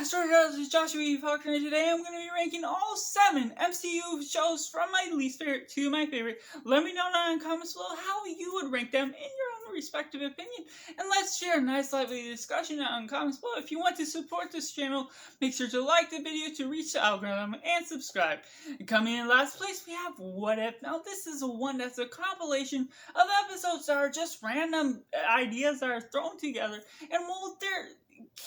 Storytellers, it's Joshua E. Faulkner, and today I'm going to be ranking all 7 MCU shows from my least favorite to my favorite. Let me know down in the comments below how you would rank them in your own respective opinion, and let's share a nice lively discussion down in the comments below. If you want to support this channel, make sure to like the video to reach the algorithm and subscribe. And coming in last place, we have What If. Now this is one that's a compilation of episodes that are just random ideas that are thrown together, and while they're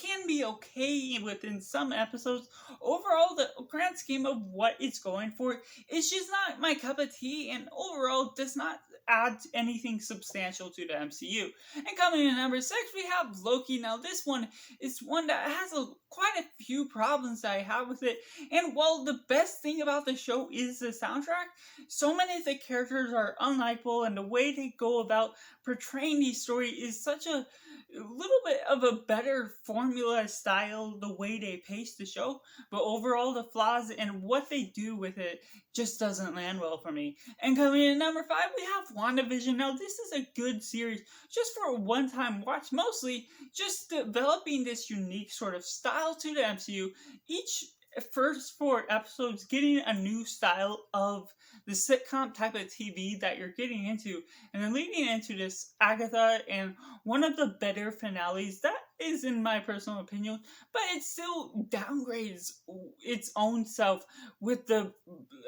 can be okay within some episodes, overall the grand scheme of what it's going for is just not my cup of tea, and overall does not add anything substantial to the MCU. And coming in number 6, we have Loki. Now this one is one that has quite a few problems that I have with it, and while the best thing about the show is the soundtrack, so many of the characters are unlikable, and the way they go about portraying the story is such a little bit of a better formula style, the way they pace the show, but overall the flaws and what they do with it just doesn't land well for me. And coming in at number 5, we have WandaVision. Now this is a good series just for a one-time watch, mostly just developing this unique sort of style to the MCU. Each first 4 episodes getting a new style of the sitcom type of TV that you're getting into, and then leading into this Agatha and one of the better finales that is, in my personal opinion, but it still downgrades its own self with the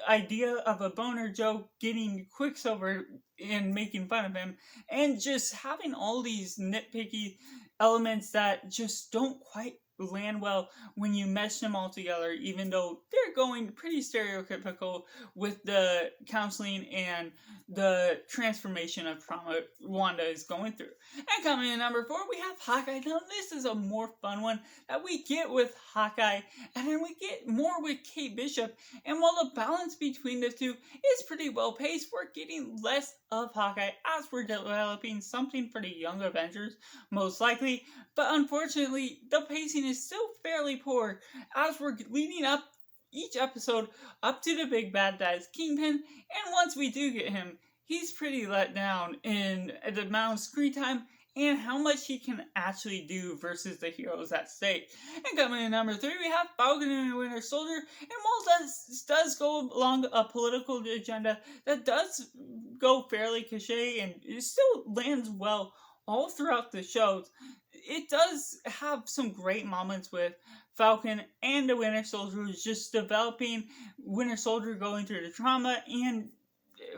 idea of a boner joke getting Quicksilver and making fun of him, and just having all these nitpicky elements that just don't quite land well when you mesh them all together, even though they're going pretty stereotypical with the counseling and the transformation of trauma Wanda is going through. And coming in at number 4, we have Hawkeye. Now this is a more fun one that we get with Hawkeye, and then we get more with Kate Bishop, and while the balance between the two is pretty well paced, we're getting less of Hawkeye as we're developing something for the young Avengers, most likely, but unfortunately the pacing is still fairly poor as we're leading up each episode up to the big bad that is Kingpin, and once we do get him, he's pretty let down in the amount of screen time and how much he can actually do versus the heroes at stake. And coming in at number 3, we have Falcon and the Winter Soldier, and while this does go along a political agenda that does go fairly cliche and it still lands well all throughout the shows, it does have some great moments with Falcon and the Winter Soldier, who's just developing Winter Soldier going through the trauma and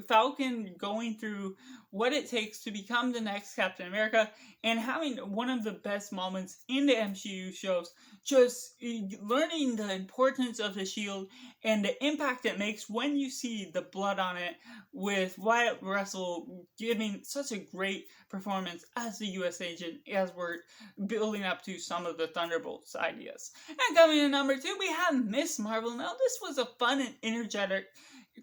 Falcon going through what it takes to become the next Captain America, and having one of the best moments in the MCU shows, just learning the importance of the shield and the impact it makes when you see the blood on it, with Wyatt Russell giving such a great performance as the US agent as we're building up to some of the Thunderbolts ideas. And coming in at number 2, we have Miss Marvel. Now this was a fun and energetic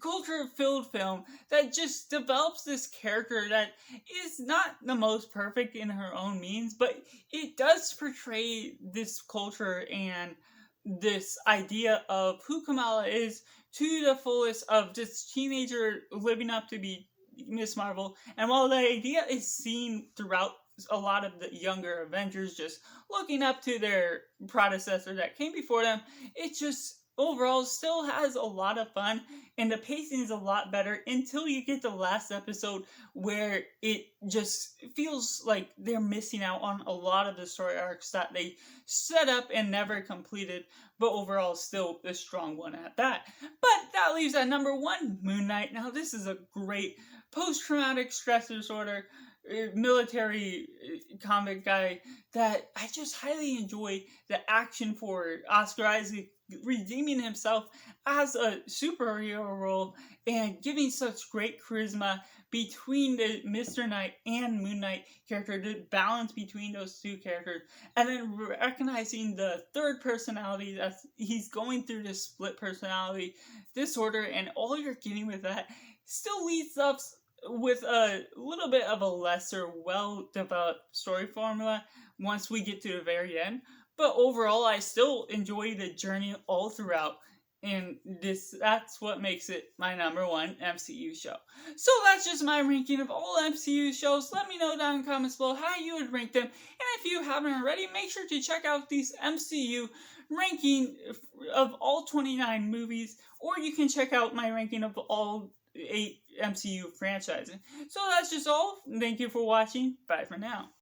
culture-filled film that just develops this character that is not the most perfect in her own means, but it does portray this culture and this idea of who Kamala is to the fullest of this teenager living up to be Miss Marvel. And while the idea is seen throughout a lot of the younger Avengers just looking up to their predecessor that came before them, it just overall still has a lot of fun, and the pacing is a lot better until you get the last episode where it just feels like they're missing out on a lot of the story arcs that they set up and never completed, but overall still a strong one at that. But that leaves at number 1, Moon Knight. Now this is a great post-traumatic stress disorder military comic guy that I just highly enjoy the action for. Oscar Isaac redeeming himself as a superhero role and giving such great charisma between the Mr. Knight and Moon Knight character, the balance between those two characters, and then recognizing the third personality that he's going through this split personality disorder, and all you're getting with that still leads up with a little bit of a lesser well-developed story formula once we get to the very end. But overall, I still enjoy the journey all throughout, and that's what makes it my number 1 MCU show. So that's just my ranking of all MCU shows. Let me know down in the comments below how you would rank them, and if you haven't already, make sure to check out these MCU ranking of all 29 movies, or you can check out my ranking of all 8 MCU franchises. So that's just all. Thank you for watching. Bye for now.